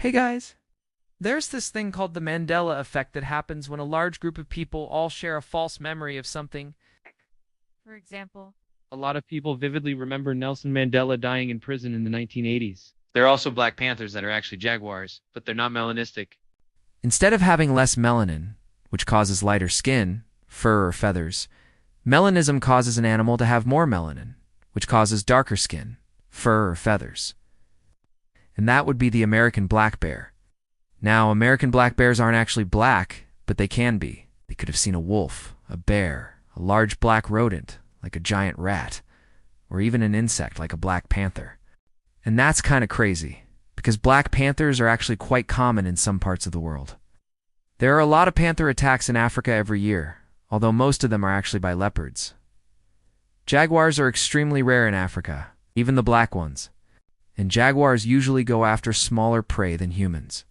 Hey guys, there's this thing called the Mandela effect that happens when a large group of people all share a false memory of something. For example, A lot of people vividly remember Nelson Mandela dying in prison in the 1980s. There are also Black Panthers that are actually jaguars, but they're not melanistic. Instead of having less melanin, which causes lighter skin, fur or feathers, melanism causes an animal to have more melanin, which causes darker skin, fur or feathers. And that would be the American black bear. Now, American black bears aren't actually black, but they can be. They could have seen a wolf, a bear, a large black rodent, like a giant rat, or even an insect like a black panther. And that's kind of crazy, because black panthers are actually quite common in some parts of the world. There are a lot of panther attacks in Africa every year, although most of them are actually by leopards. Jaguars are extremely rare in Africa, even the black ones, and jaguars usually go after smaller prey than humans.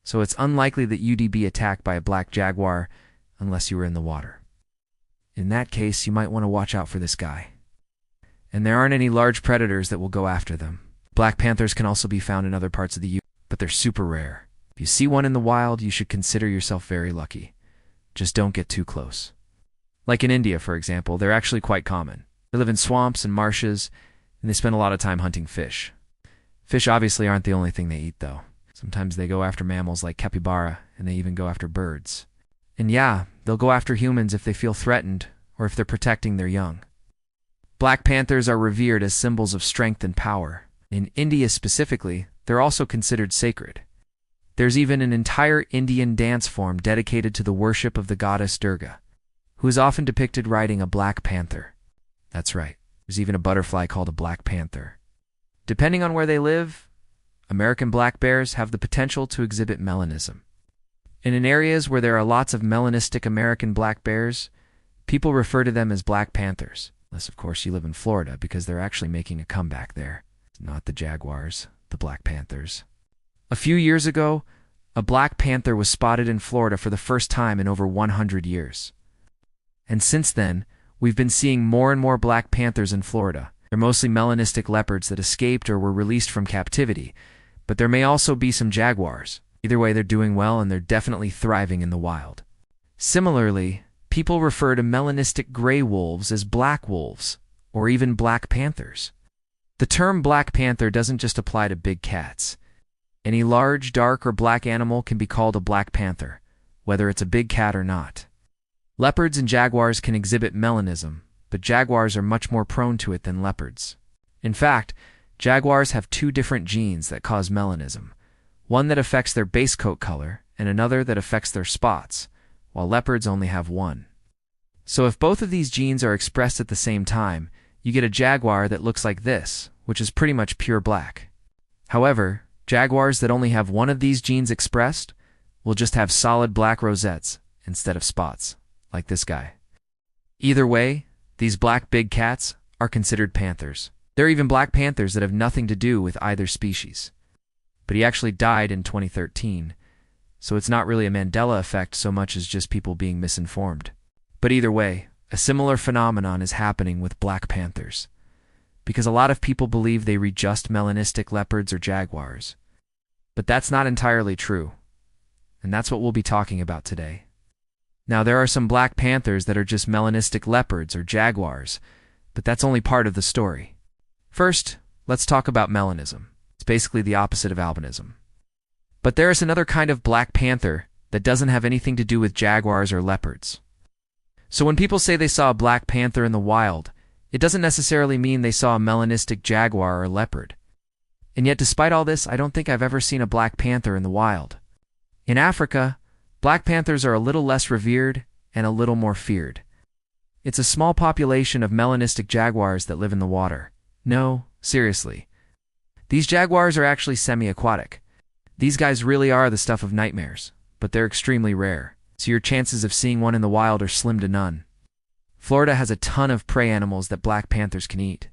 So it's unlikely that you'd be attacked by a black jaguar unless you were in the water. In that case, you might want to watch out for this guy. And there aren't any large predators that will go after them. Black panthers can also be found in other parts of the U.S., but they're super rare. If you see one in the wild, you should consider yourself very lucky. Just don't get too close. Like in India, for example, they're actually quite common. They live in swamps and marshes, and they spend a lot of time hunting fish. Fish obviously aren't the only thing they eat, though. Sometimes they go after mammals like capybara, and they even go after birds. And yeah, they'll go after humans if they feel threatened, or if they're protecting their young. Black panthers are revered as symbols of strength and power. In India specifically, they're also considered sacred. There's even an entire Indian dance form dedicated to the worship of the goddess Durga, who is often depicted riding a black panther. That's right, there's even a butterfly called a black panther. Depending on where they live, American black bears have the potential to exhibit melanism. And in areas where there are lots of melanistic American black bears, people refer to them as black panthers, unless of course you live in Florida, because they're actually making a comeback there. Not the jaguars, the black panthers. A few years ago, a black panther was spotted in Florida for the first time in over 100 years. And since then, we've been seeing more and more black panthers in Florida. They're mostly melanistic leopards that escaped or were released from captivity, but there may also be some jaguars. Either way, they're doing well and they're definitely thriving in the wild. Similarly, people refer to melanistic gray wolves as black wolves, or even black panthers. The term black panther doesn't just apply to big cats. Any large, dark, or black animal can be called a black panther, whether it's a big cat or not. Leopards and jaguars can exhibit melanism, but jaguars are much more prone to it than leopards. In fact, jaguars have two different genes that cause melanism, one that affects their base coat color and another that affects their spots, while leopards only have one. So if both of these genes are expressed at the same time, you get a jaguar that looks like this, which is pretty much pure black. However, jaguars that only have one of these genes expressed will just have solid black rosettes instead of spots, like this guy. Either way, these black big cats are considered panthers. There are even black panthers that have nothing to do with either species. But he actually died in 2013, so it's not really a Mandela effect so much as just people being misinformed. But either way, a similar phenomenon is happening with black panthers, because a lot of people believe they read just melanistic leopards or jaguars. But that's not entirely true, and that's what we'll be talking about today. Now, there are some black panthers that are just melanistic leopards or jaguars, but that's only part of the story. First, let's talk about melanism. It's basically the opposite of albinism. But there is another kind of black panther that doesn't have anything to do with jaguars or leopards. So when people say they saw a black panther in the wild, it doesn't necessarily mean they saw a melanistic jaguar or leopard. And yet, despite all this, I don't think I've ever seen a black panther in the wild. In Africa, black panthers are a little less revered and a little more feared. It's a small population of melanistic jaguars that live in the water. No, seriously. These jaguars are actually semi-aquatic. These guys really are the stuff of nightmares, but they're extremely rare, so your chances of seeing one in the wild are slim to none. Florida has a ton of prey animals that black panthers can eat.